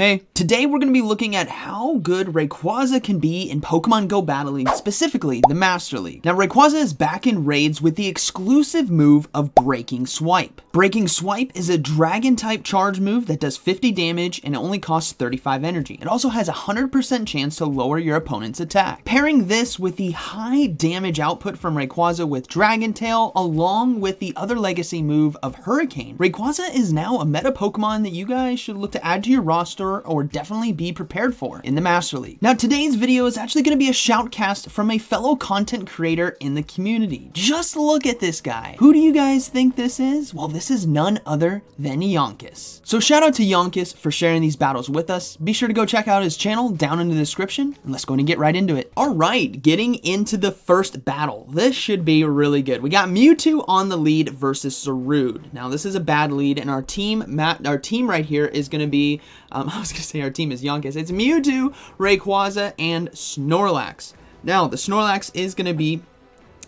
Hey, today we're going to be looking at how good Rayquaza can be in Pokemon Go Battle League, specifically the Master League. Now, Rayquaza is back in raids with the exclusive move of Breaking Swipe. Breaking Swipe is a Dragon-type charge move that does 50 damage and it only costs 35 energy. It also has a 100% chance to lower your opponent's attack. Pairing this with the high damage output from Rayquaza with Dragon Tail, along with the other legacy move of Hurricane, Rayquaza is now a meta Pokemon that you guys should look to add to your roster or definitely be prepared for in the Master League. Now, today's video is actually going to be a shoutcast from a fellow content creator in the community. Just look at this guy. Who do you guys think this is? Well, this is none other than ZyoniK. So shout out to ZyoniK for sharing these battles with us. Be sure to go check out his channel down in the description, and let's go and get right into it. All right, getting into the first battle. This should be really good. We got Mewtwo on the lead versus Zarude. Now, this is a bad lead, and our team right here is going to be I was going to say our team is ZyoniK. It's Mewtwo, Rayquaza, and Snorlax. Now, the Snorlax is going to be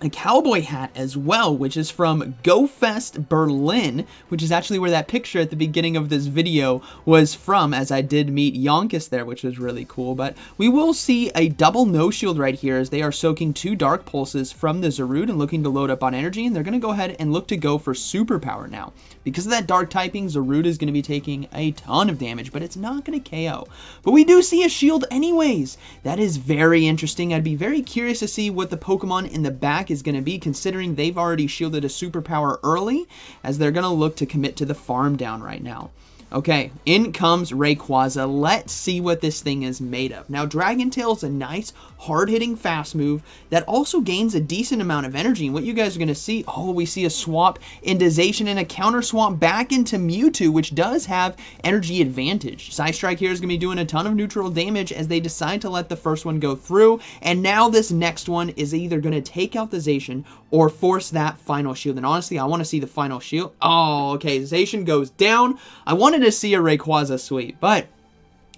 a cowboy hat as well, which is from GoFest Berlin, which is actually where that picture at the beginning of this video was from, as I did meet ZyoniK there, which was really cool. But we will see a double no shield right here as they are soaking 2 dark pulses from the Zarude and looking to load up on energy, and they're going to go ahead and look to go for superpower now. Because of that dark typing, Zarude is going to be taking a ton of damage, but it's not going to KO. But we do see a shield anyways. That is very interesting. I'd be very curious to see what the Pokemon in the back is going to be, considering they've already shielded a superpower early, as they're going to look to commit to the farm down right now. Okay, in comes Rayquaza. Let's see what this thing is made of. Now, Dragon Tail is a nice, hard-hitting fast move that also gains a decent amount of energy. And what you guys are going to see, we see a swap into Zacian and a counter swap back into Mewtwo, which does have energy advantage. Psystrike here is going to be doing a ton of neutral damage as they decide to let the first one go through. And now this next one is either going to take out the Zacian or force that final shield. And honestly, I want to see the final shield. Oh, okay, Zacian goes down. I wanted to see a Rayquaza sweep, but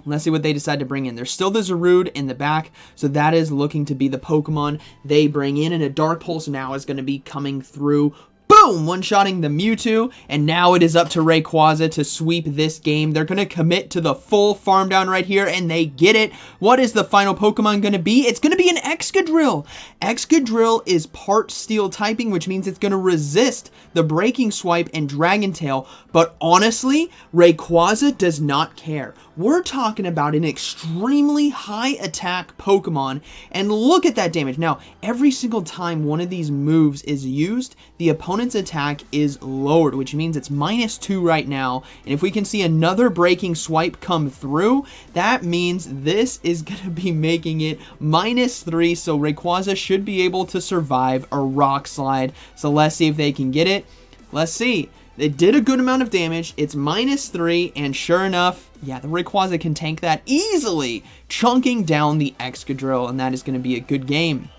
let's see what they decide to bring in. There's still the Zarude in the back, so that is looking to be the Pokemon they bring in, and a Dark Pulse now is going to be coming through. Boom! One-shotting the Mewtwo, and now it is up to Rayquaza to sweep this game. They're going to commit to the full farm down right here, and they get it. What is the final Pokemon going to be? It's going to be an Excadrill. Excadrill is part steel typing, which means it's going to resist the Breaking Swipe and Dragon Tail, but honestly, Rayquaza does not care. We're talking about an extremely high attack Pokemon, and look at that damage. Now, every single time one of these moves is used, the opponent's attack is lowered, which means it's -2 right now. And if we can see another Breaking Swipe come through, that means this is going to be making it -3. So Rayquaza should be able to survive a Rock Slide. So let's see if they can get it. Let's see. They did a good amount of damage. It's -3, and sure enough, yeah, the Rayquaza can tank that easily, chunking down the Excadrill, and that is going to be a good game.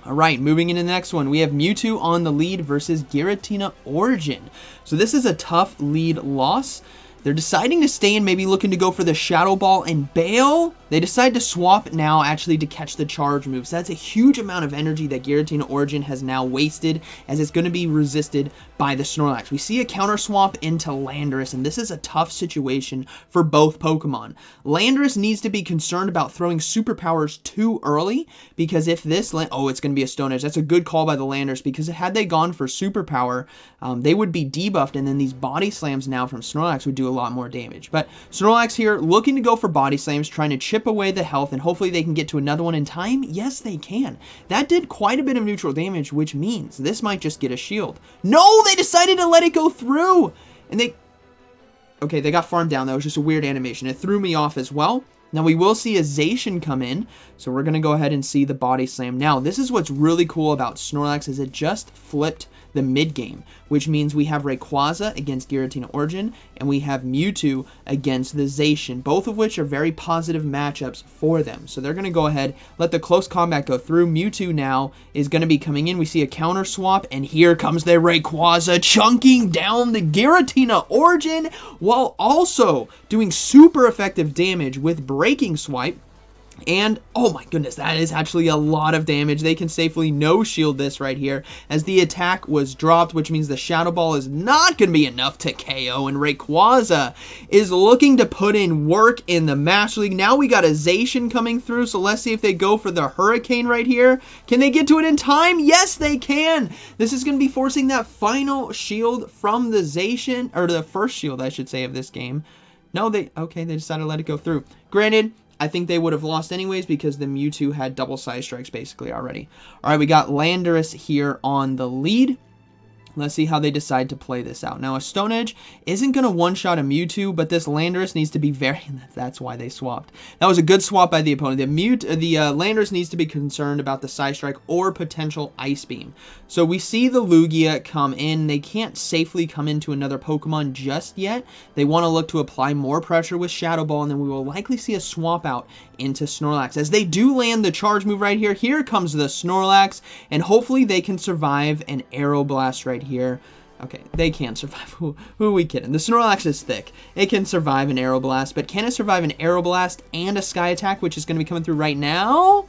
All right, moving into the next one, we have Mewtwo on the lead versus Giratina Origin. So this is a tough lead loss. They're deciding to stay and maybe looking to go for the Shadow Ball and bail. They decide to swap now actually to catch the charge move. So that's a huge amount of energy that Giratina Origin has now wasted, as it's going to be resisted by the Snorlax. We see a counter swap into Landorus, and this is a tough situation for both Pokemon. Landorus needs to be concerned about throwing superpowers too early, because if this, it's going to be a Stone Edge. That's a good call by the Landorus, because had they gone for superpower, they would be debuffed, and then these body slams now from Snorlax would do a lot more damage. But Snorlax here looking to go for body slams, trying to chip away the health, and hopefully they can get to another one in time. Yes, they can. That did quite a bit of neutral damage, which means this might just get a shield. No, they decided to let it go through, and they got farmed down. That was just a weird animation. It threw me off as well. Now we will see a Zacian come in, so we're going to go ahead and see the body slam. Now, this is what's really cool about Snorlax, is it just flipped the mid game, which means we have Rayquaza against Giratina Origin, and we have Mewtwo against the Zacian, both of which are very positive matchups for them. So they're going to go ahead, let the close combat go through. Mewtwo now is going to be coming in. We see a counter swap, and here comes the Rayquaza chunking down the Giratina Origin, while also doing super effective damage with Breaking Swipe. And, oh my goodness, that is actually a lot of damage. They can safely no-shield this right here as the attack was dropped, which means the Shadow Ball is not going to be enough to KO. And Rayquaza is looking to put in work in the Master League. Now we got a Zacian coming through, so let's see if they go for the Hurricane right here. Can they get to it in time? Yes, they can! This is going to be forcing that final shield from the Zacian, or the first shield, I should say, of this game. No, they decided to let it go through. Granted, I think they would have lost anyways because the Mewtwo had double Side Strikes basically already. All right, we got Landorus here on the lead. Let's see how they decide to play this out. Now, a Stone Edge isn't going to one-shot a Mewtwo, but this Landorus needs to be very... That's why they swapped. That was a good swap by the opponent. The Landorus needs to be concerned about the Side Strike or potential Ice Beam. So we see the Lugia come in. They can't safely come into another Pokemon just yet. They want to look to apply more pressure with Shadow Ball, and then we will likely see a swap out into Snorlax. As they do land the charge move right here, here comes the Snorlax, and hopefully they can survive an Aeroblast right here. Okay, they can't survive. Who are we kidding? The Snorlax is thick. It can survive an Aeroblast, but can it survive an Aeroblast and a Sky Attack, which is going to be coming through right now?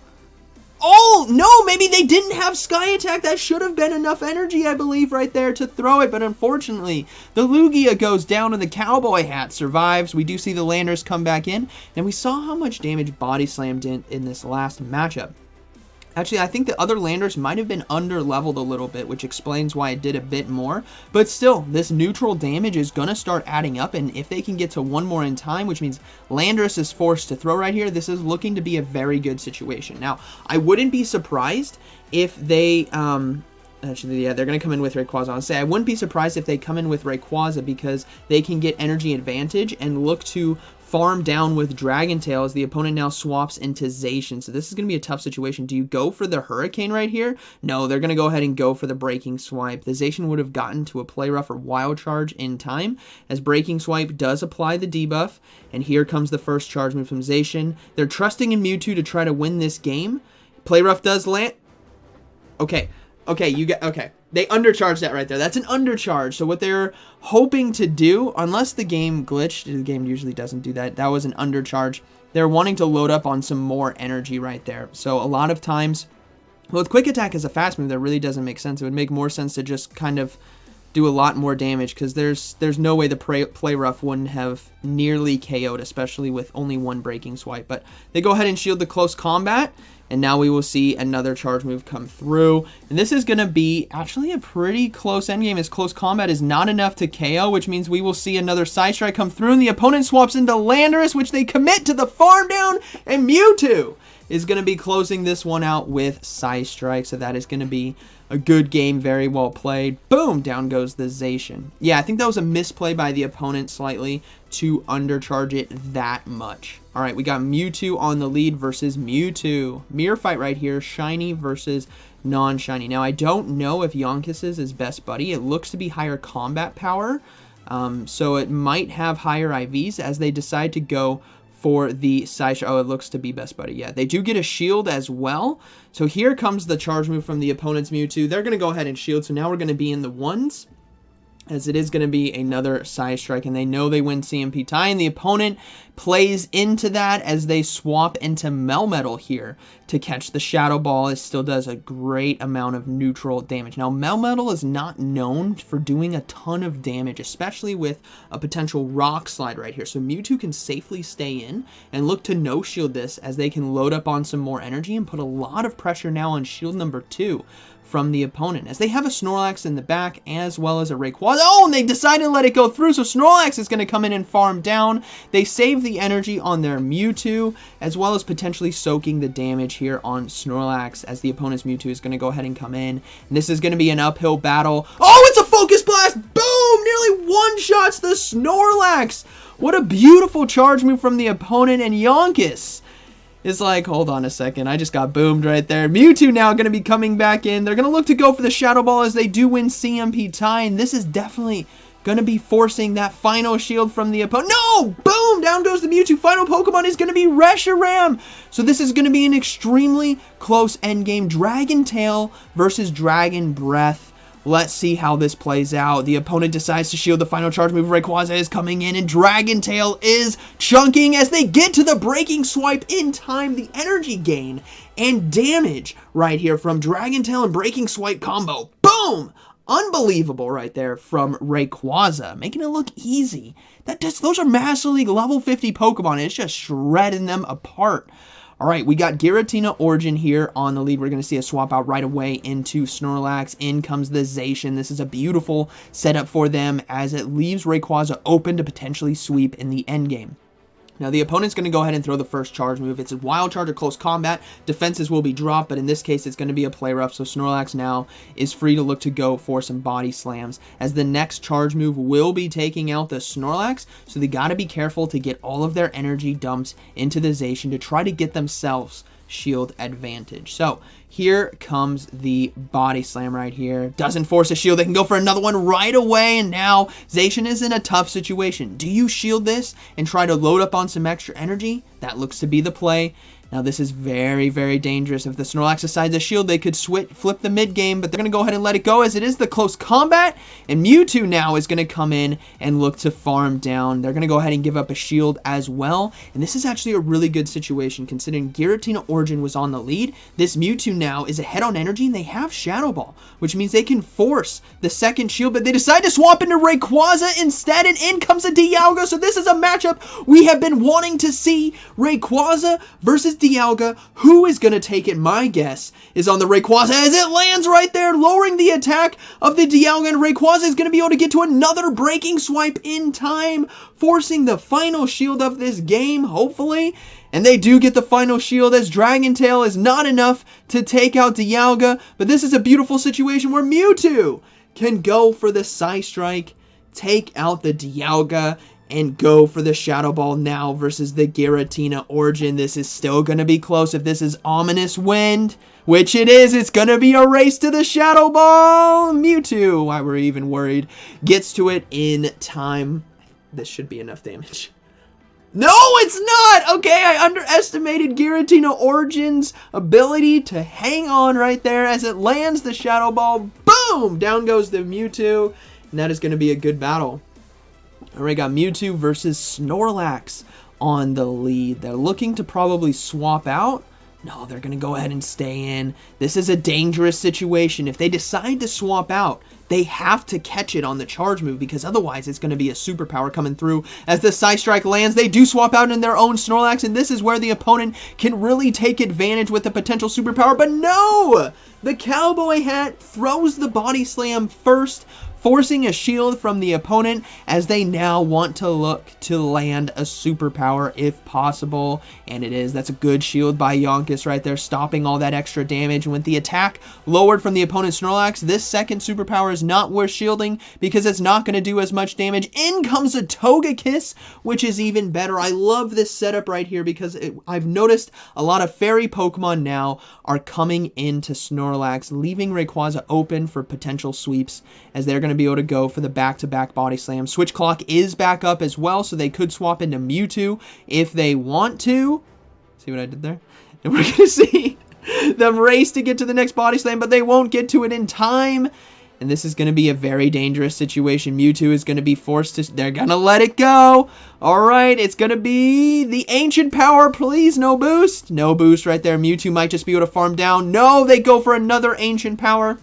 Oh, no, maybe they didn't have Sky Attack. That should have been enough energy, I believe, right there to throw it. But unfortunately, the Lugia goes down and the Cowboy Hat survives. We do see the Landers come back in. And we saw how much damage Body Slam did in this last matchup. Actually, I think the other Landers might have been under-leveled a little bit, which explains why it did a bit more. But still, this neutral damage is going to start adding up, and if they can get to one more in time, which means Landorus is forced to throw right here, this is looking to be a very good situation. Now, I wouldn't be surprised if they... Actually, yeah, they're going to come in with Rayquaza. I'll say I wouldn't be surprised if they come in with Rayquaza because they can get energy advantage and look to farm down with Dragon Tail as the opponent now swaps into Zacian. So this is going to be a tough situation. Do you go for the Hurricane right here? No, they're going to go ahead and go for the Breaking Swipe. The Zacian would have gotten to a Play Rough or Wild Charge in time as Breaking Swipe does apply the debuff. And here comes the first charge move from Zacian. They're trusting in Mewtwo to try to win this game. Play Rough does land. Okay. Okay, they undercharged that right there. That's an undercharge. So what they're hoping to do, unless the game glitched, the game usually doesn't do that. That was an undercharge. They're wanting to load up on some more energy right there. So a lot of times, well, with Quick Attack as a fast move, that really doesn't make sense. It would make more sense to just kind of do a lot more damage because there's no way the Play Rough wouldn't have nearly KO'd, especially with only one Breaking Swipe. But they go ahead and shield the Close Combat. And now we will see another charge move come through. And this is going to be actually a pretty close endgame as Close Combat is not enough to KO, which means we will see another Side Strike come through. And the opponent swaps into Landorus, which they commit to the farm down. And Mewtwo is going to be closing this one out with Side Strike. So that is going to be a good game, very well played. Boom, down goes the Zacian. Yeah, I think that was a misplay by the opponent slightly to undercharge it that much. All right, we got Mewtwo on the lead versus Mewtwo. Mirror fight right here, shiny versus non-shiny. Now, I don't know if Yonkis's is best buddy. It looks to be higher combat power, so it might have higher IVs as they decide to go for the side. Oh, it looks to be best buddy. Yeah, they do get a shield as well. So here comes the charge move from the opponent's Mewtwo. They're going to go ahead and shield. So now we're going to be in the ones, as it is going to be another Side Strike, and they know they win CMP tie, and the opponent plays into that as they swap into Melmetal here to catch the Shadow Ball. It still does a great amount of neutral damage. Now, Melmetal is not known for doing a ton of damage, especially with a potential Rock Slide right here, so Mewtwo can safely stay in and look to no-shield this as they can load up on some more energy and put a lot of pressure now on shield number 2 from the opponent, as they have a Snorlax in the back as well as a Rayquaza. Oh, and they decided to let it go through, so Snorlax is going to come in and farm down. They save the energy on their Mewtwo, as well as potentially soaking the damage here on Snorlax, as the opponent's Mewtwo is going to go ahead and come in. And this is going to be an uphill battle. Oh, it's a Focus Blast! Boom! Nearly one-shots the Snorlax! What a beautiful charge move from the opponent, and Yonkis is like, hold on a second, I just got boomed right there. Mewtwo now going to be coming back in. They're going to look to go for the Shadow Ball as they do win CMP tie, and this is definitely going to be forcing that final shield from the opponent. No! Boom! Down goes the Mewtwo. Final Pokemon is going to be Reshiram. So this is going to be an extremely close endgame. Dragon Tail versus Dragon Breath. Let's see how this plays out. The opponent decides to shield. The final charge move. Rayquaza is coming in, and Dragon Tail is chunking as they get to the breaking swipe in time. The energy gain and damage right here from Dragon Tail and breaking swipe combo. Boom! Unbelievable right there from Rayquaza, making it look easy. Those are Master League level 50 Pokemon, and it's just shredding them apart. All right, we got Giratina Origin here on the lead. We're going to see a swap out right away into Snorlax. In comes the Zacian. This is a beautiful setup for them as it leaves Rayquaza open to potentially sweep in the endgame. Now, the opponent's going to go ahead and throw the first charge move. It's a wild charge or close combat. Defenses will be dropped, but in this case, it's going to be a play rough. So Snorlax now is free to look to go for some body slams, as the next charge move will be taking out the Snorlax. So they got to be careful to get all of their energy dumped into the Zacian to try to get themselves shield advantage. So here comes the body slam right here. Doesn't force a shield. They can go for another one right away, and now Zacian is in a tough situation. Do you shield this and try to load up on some extra energy? That looks to be the play. Now this is very, very dangerous. If the Snorlax decides to shield, they could flip the mid game, but they're going to go ahead and let it go as it is the close combat, and Mewtwo now is going to come in and look to farm down. They're going to go ahead and give up a shield as well, and this is actually a really good situation considering Giratina Origin was on the lead. This Mewtwo now is ahead on energy, and they have Shadow Ball, which means they can force the second shield, but they decide to swap into Rayquaza instead, and in comes a Dialga. So this is a matchup we have been wanting to see. Rayquaza versus Dialga. Who is going to take it? My guess is on the Rayquaza as it lands right there, lowering the attack of the Dialga, and Rayquaza is going to be able to get to another breaking swipe in time, forcing the final shield of this game, hopefully. And they do get the final shield as Dragon Tail is not enough to take out Dialga, but this is a beautiful situation where Mewtwo can go for the Psystrike, take out the Dialga, and go for the Shadow Ball now versus the Giratina Origin. This is still going to be close. If this is Ominous Wind, which it is, it's going to be a race to the Shadow Ball. Mewtwo, why we're even worried, gets to it in time. This should be enough damage. No, it's not! Okay, I underestimated Giratina Origin's ability to hang on right there as it lands the Shadow Ball. Boom! Down goes the Mewtwo, and that is going to be a good battle. Alright, got Mewtwo versus Snorlax on the lead. They're looking to probably swap out. No, they're going to go ahead and stay in. This is a dangerous situation. If they decide to swap out, they have to catch it on the charge move, because otherwise it's going to be a superpower coming through. As the Psystrike lands, they do swap out in their own Snorlax, and this is where the opponent can really take advantage with the potential superpower. But no! The cowboy hat throws the body slam first, forcing a shield from the opponent as they now want to look to land a superpower if possible. And it is. That's a good shield by Yonkus right there, stopping all that extra damage. And with the attack lowered from the opponent's Snorlax, this second superpower is not worth shielding because it's not going to do as much damage. In comes a Togekiss, which is even better. I love this setup right here because I've noticed a lot of fairy Pokemon now are coming into Snorlax, leaving Rayquaza open for potential sweeps as they're going to be able to go for the back-to-back body slam. Switch Clock is back up as well, so they could swap into Mewtwo if they want to. See what I did there? And we're going to see them race to get to the next body slam, but they won't get to it in time. And this is going to be a very dangerous situation. Mewtwo is going to be forced to... They're going to let it go. All right, it's going to be the Ancient Power. Please, no boost. No boost right there. Mewtwo might just be able to farm down. No, they go for another Ancient Power.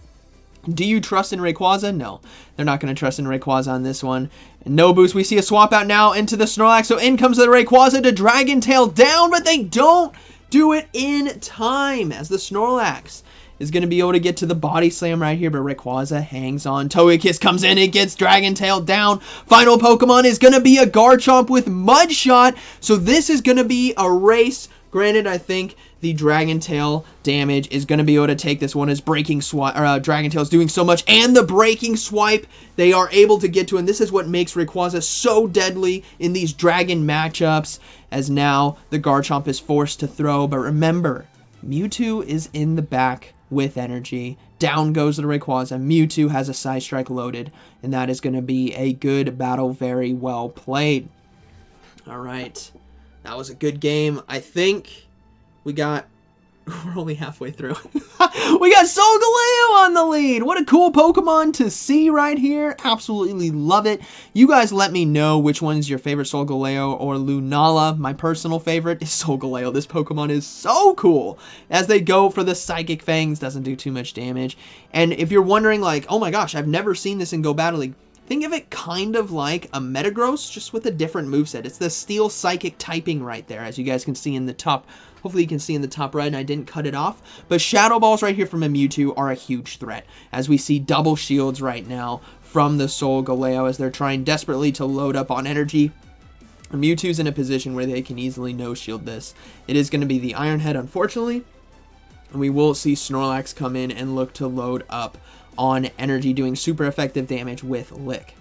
Do you trust in Rayquaza? No, they're not going to trust in Rayquaza on this one. And no boost. We see a swap out now into the Snorlax. So in comes the Rayquaza to Dragon Tail down, but they don't do it in time as the Snorlax is going to be able to get to the body slam right here, but Rayquaza hangs on. Togekiss comes in and gets Dragon Tail down. Final Pokemon is going to be a Garchomp with Mud Shot. So this is going to be a race. Granted, I think the Dragon Tail damage is going to be able to take this one as breaking swipe. Dragon Tail is doing so much, and the breaking swipe they are able to get to, and this is what makes Rayquaza so deadly in these dragon matchups, as now the Garchomp is forced to throw. But remember, Mewtwo is in the back with energy. Down goes the Rayquaza. Mewtwo has a Psystrike loaded, and that is going to be a good battle. Very well played. All right. That was a good game. I think we got We're only halfway through. We got Solgaleo on the lead. What a cool Pokemon to see right here. Absolutely love it. You guys let me know which one is your favorite, Solgaleo or Lunala. My personal favorite is Solgaleo. This Pokemon is so cool. As they go for the Psychic Fangs, doesn't do too much damage. And if you're wondering like, oh my gosh, I've never seen this in Go Battle League. Think of it kind of like a Metagross, just with a different moveset. It's the Steel Psychic typing right there, as you guys can see in the top. Hopefully you can see in the top right, and I didn't cut it off. But Shadow Balls right here from a Mewtwo are a huge threat, as we see double shields right now from the Solgaleo as they're trying desperately to load up on energy. Mewtwo's in a position where they can easily no-shield this. It is going to be the Iron Head, unfortunately. And we will see Snorlax come in and look to load up on energy, doing super effective damage with Lick.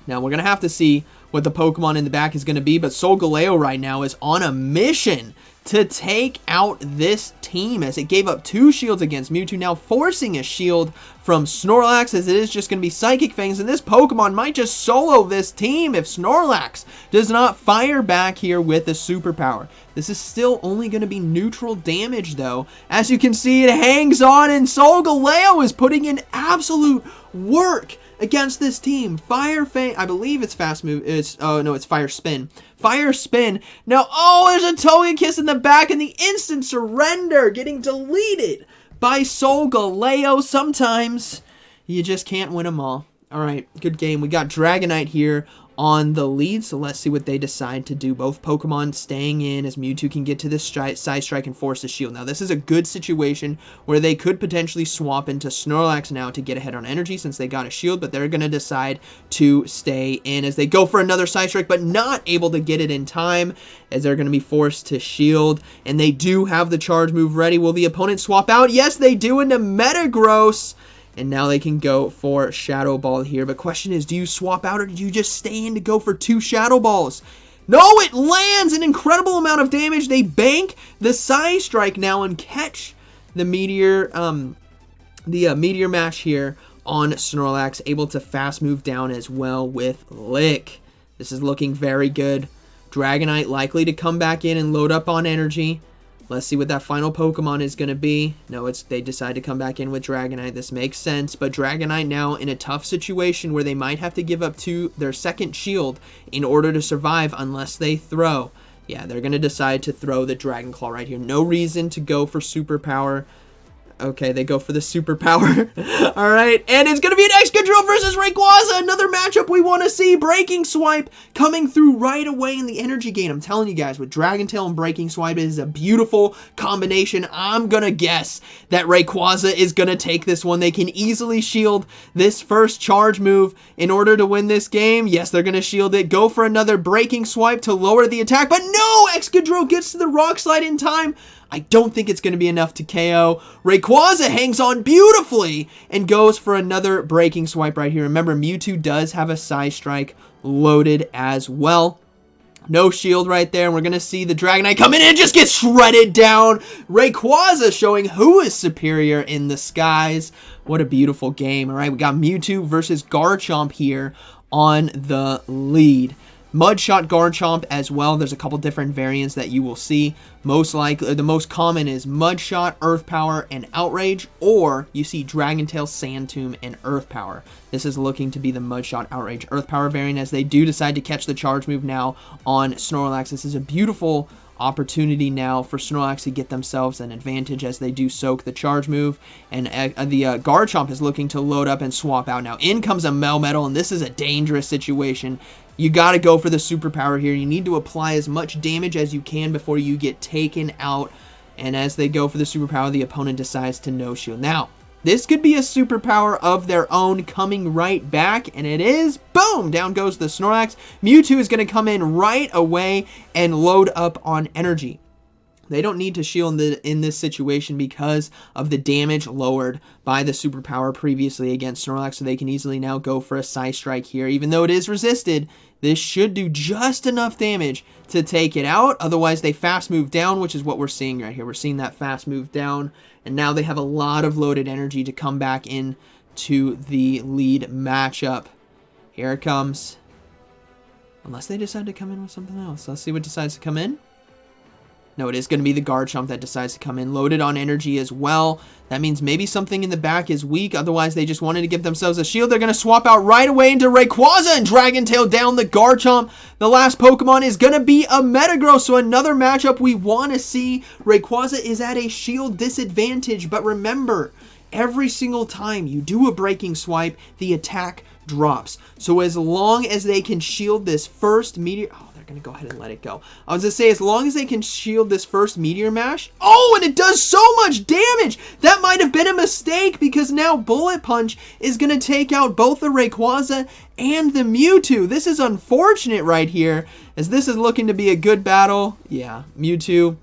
Now, we're going to have to see what the Pokemon in the back is going to be, but Solgaleo right now is on a mission to take out this team as it gave up 2 shields against Mewtwo, now forcing a shield from Snorlax as it is just going to be Psychic Fangs, and this Pokemon might just solo this team if Snorlax does not fire back here with a superpower. This is still only going to be neutral damage though. As you can see, it hangs on, and Solgaleo is putting in absolute work against this team. Fire Fang, I believe it's fast move. It's, oh no, it's Fire Spin. Fire Spin. Now, oh, there's a Togekiss in the back, and the instant surrender getting deleted by Solgaleo. Sometimes you just can't win them all. All right, good game. We got Dragonite here on the lead, so let's see what they decide to do. Both Pokemon staying in as Mewtwo can get to this side strike and force a shield. Now, this is a good situation where they could potentially swap into Snorlax now to get ahead on energy since they got a shield, but they're going to decide to stay in as they go for another side strike, but not able to get it in time as they're going to be forced to shield, and they do have the charge move ready. Will the opponent swap out? Yes, they do into Metagross. And now they can go for Shadow Ball here. But question is, do you swap out or do you just stay in to go for 2 Shadow Balls? No, it lands an incredible amount of damage. They bank the Psy Strike now and catch the Meteor Mash here on Snorlax. Able to fast move down as well with Lick. This is looking very good. Dragonite likely to come back in and load up on energy. Let's see what that final Pokemon is going to be. No, they decide to come back in with Dragonite. This makes sense, but Dragonite now in a tough situation where they might have to give up their second shield in order to survive unless they throw. Yeah, they're going to decide to throw the Dragon Claw right here. No reason to go for Superpower. Okay, they go for the Superpower. All right, and it's going to be an Excadrill versus Rayquaza. Another matchup we want to see. Breaking Swipe coming through right away in the energy gain. I'm telling you guys, with Dragon Tail and Breaking Swipe, it is a beautiful combination. I'm going to guess that Rayquaza is going to take this one. They can easily shield this first charge move in order to win this game. Yes, they're going to shield it. Go for another Breaking Swipe to lower the attack, but no! Excadrill gets to the Rock Slide in time. I don't think it's going to be enough to KO. Rayquaza hangs on beautifully and goes for another Breaking Swipe right here. Remember, Mewtwo does have a Psy Strike loaded as well. No shield right there, and we're going to see the Dragonite come in and just get shredded down. Rayquaza showing who is superior in the skies. What a beautiful game. All right, we got Mewtwo versus Garchomp here on the lead. Mudshot Garchomp as well. There's a couple different variants that you will see. Most likely, the most common is Mudshot, Earth Power, and Outrage, or you see Dragon Tail, Sand Tomb, and Earth Power. This is looking to be the Mudshot, Outrage, Earth Power variant as they do decide to catch the charge move now on Snorlax. This is a beautiful opportunity now for Snorlax to get themselves an advantage as they do soak the charge move, and the Garchomp is looking to load up and swap out. Now in comes a Melmetal, and this is a dangerous situation. You got to go for the superpower here. You need to apply as much damage as you can before you get taken out, and as they go for the superpower, the opponent decides to no shield. Now this could be a superpower of their own coming right back, and it is. Boom! Down goes the Snorlax. Mewtwo is going to come in right away and load up on energy. They don't need to shield in this situation because of the damage lowered by the superpower previously against Snorlax, so they can easily now go for a Psy Strike here. Even though it is resisted, this should do just enough damage to take it out. Otherwise, they fast move down, which is what we're seeing right here. We're seeing that fast move down, and now they have a lot of loaded energy to come back in to the lead matchup. Here it comes. Unless they decide to come in with something else. Let's see what decides to come in. No, it is going to be the Garchomp that decides to come in, loaded on energy as well. That means maybe something in the back is weak. Otherwise, they just wanted to give themselves a shield. They're going to swap out right away into Rayquaza and Dragon Tail down the Garchomp. The last Pokemon is going to be a Metagross. So another matchup we want to see. Rayquaza is at a shield disadvantage. But remember, every single time you do a breaking swipe, the attack drops. So as long as they can shield this first meteor... Oh, they're going to go ahead and let it go. I was going to say, as long as they can shield this first meteor mash... Oh, and it does so much damage! That might have been a mistake, because now Bullet Punch is going to take out both the Rayquaza and the Mewtwo. This is unfortunate right here, as this is looking to be a good battle. Yeah, Mewtwo.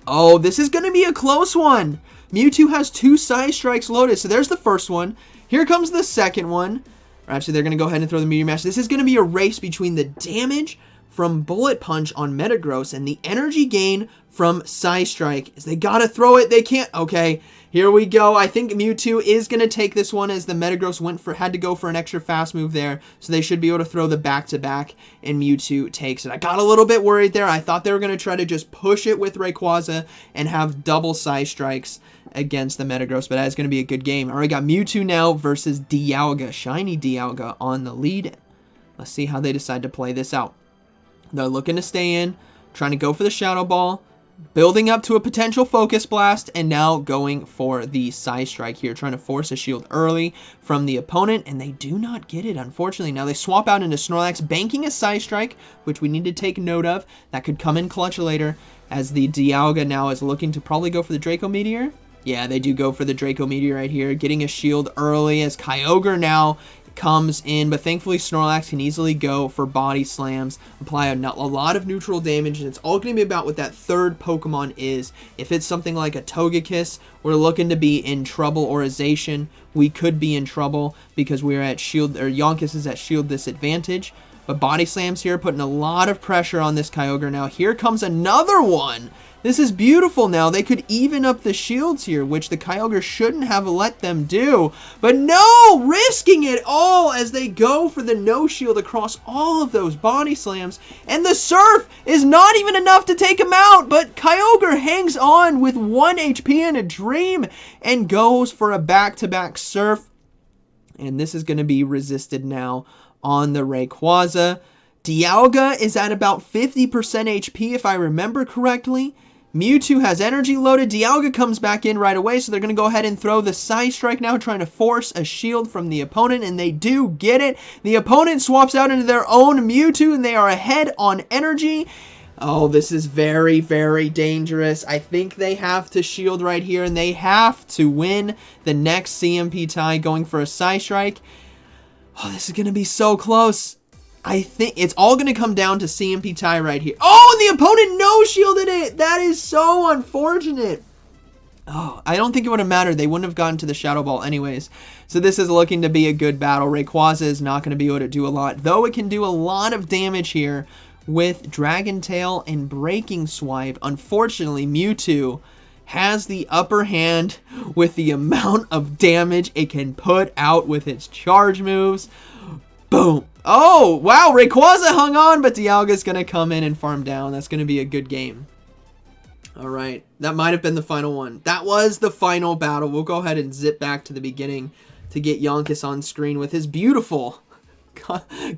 Oh, this is going to be a close one. Mewtwo has 2 Psy Strikes loaded, so there's the first one. Here comes the second one. Actually, they're going to go ahead and throw the Meteor Mash. This is going to be a race between the damage from Bullet Punch on Metagross and the energy gain from Psy Strike. They got to throw it. They can't. Okay, here we go. I think Mewtwo is going to take this one, as the Metagross had to go for an extra fast move there. So they should be able to throw the back-to-back, and Mewtwo takes it. I got a little bit worried there. I thought they were going to try to just push it with Rayquaza and have double Psy Strikes against the Metagross, but that's going to be a good game. All right, got Mewtwo now versus Dialga. Shiny Dialga on the lead. Let's see how they decide to play this out. They're looking to stay in, trying to go for the Shadow Ball, building up to a potential Focus Blast, and now going for the Psy Strike here, trying to force a shield early from the opponent, and they do not get it, unfortunately. Now they swap out into Snorlax, banking a Psy Strike, which we need to take note of. That could come in clutch later, as the Dialga now is looking to probably go for the Draco Meteor. Yeah, they do go for the Draco Meteor right here, getting a shield early, as Kyogre now comes in, but thankfully Snorlax can easily go for body slams, apply a lot of neutral damage, and it's all going to be about what that third Pokemon is. If it's something like a Togekiss, we're looking to be in trouble, or a Zacian, we could be in trouble because we're at shield, or Yonkis is at shield disadvantage. But body slams here, putting a lot of pressure on this Kyogre now. Here comes another one. This is beautiful now. They could even up the shields here, which the Kyogre shouldn't have let them do. But no, risking it all as they go for the no shield across all of those body slams. And the Surf is not even enough to take him out, but Kyogre hangs on with 1 HP and a dream and goes for a back-to-back Surf. And this is going to be resisted now on the Rayquaza. Dialga is at about 50% HP if I remember correctly. Mewtwo has energy loaded. Dialga comes back in right away, so they're going to go ahead and throw the Psy Strike now, trying to force a shield from the opponent, and they do get it. The opponent swaps out into their own Mewtwo, and they are ahead on energy. Oh, this is very, very dangerous. I think they have to shield right here, and they have to win the next CMP tie going for a Psy Strike. Oh, this is going to be so close. I think it's all going to come down to CMP tie right here. Oh, and the opponent no-shielded it. That is so unfortunate. Oh, I don't think it would have mattered. They wouldn't have gotten to the Shadow Ball anyways. So this is looking to be a good battle. Rayquaza is not going to be able to do a lot, though it can do a lot of damage here with Dragon Tail and Breaking Swipe. Unfortunately, Mewtwo has the upper hand with the amount of damage it can put out with its charge moves. Boom. Oh, wow, Rayquaza hung on, but Dialga's going to come in and farm down. That's going to be a good game. All right, that might have been the final one. That was the final battle. We'll go ahead and zip back to the beginning to get Yonkis on screen with his beautiful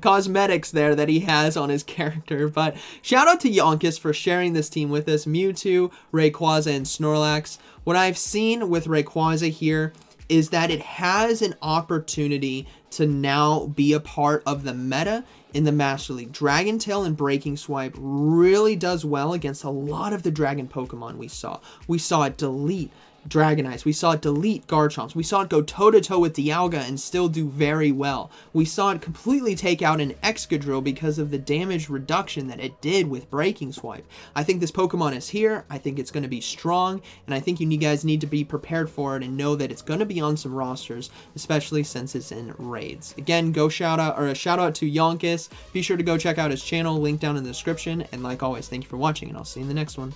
cosmetics there that he has on his character. But shout out to Yonkis for sharing this team with us. Mewtwo, Rayquaza, and Snorlax. What I've seen with Rayquaza here is that it has an opportunity to now be a part of the meta in the Master League. Dragon Tail and Breaking Swipe really does well against a lot of the Dragon Pokemon we saw. We saw it delete Dragonites. We saw it delete Garchomps. We saw it go toe-to-toe with Dialga and still do very well. We saw it completely take out an Excadrill because of the damage reduction that it did with Breaking Swipe. I think this Pokemon is here. I think it's going to be strong, and I think you guys need to be prepared for it and know that it's going to be on some rosters, especially since it's in raids. Again, a shout out to Yonkis. Be sure to go check out his channel, link down in the description, and like always, thank you for watching, and I'll see you in the next one.